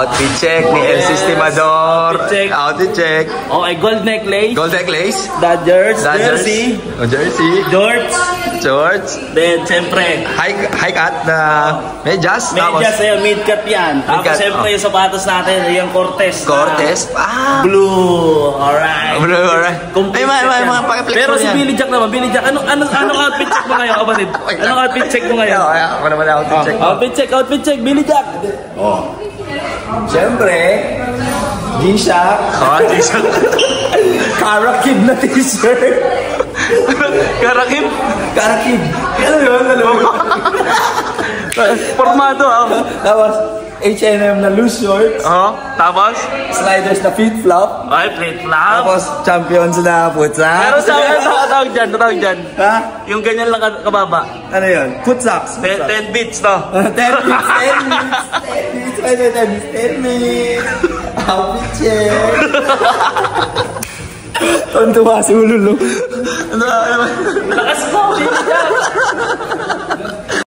Outfit check ni El Sistimador. Outfit check. Okay, gold necklace. Gold necklace. Dodgers. Jersey. Jersey. Shorts. Then, siyempre. High cut na medyas. Medyas, mid-cut yan. Tapos, siyempre, yung sapatos natin, yung Cortez. Blue. Alright. Ay, mga paki-flex. Pero si Billy Jack naman, Billy Jack, anong outfit check mo ngayon, kapatid? Anong outfit check mo ngayon? Ako naman outfit check. Outfit check, Billy Jack. Siyempre, G-Shock. G-Shock. Karakib na t-shirt. Karakib? Ano yun? Formado Tapos, H&M na loose shorts. Tapos? Sliders na flip-flop. Ay, flip-flop. Tapos, champions na futsal. Pero sa akin, tawag dyan. Ha? Yung ganyan lang kababa. Ano yun? Futsaks. 10 bits, no? 10 minutes. Outfit check. Tuntua si Ululu. Lakas mo, Billy Jack.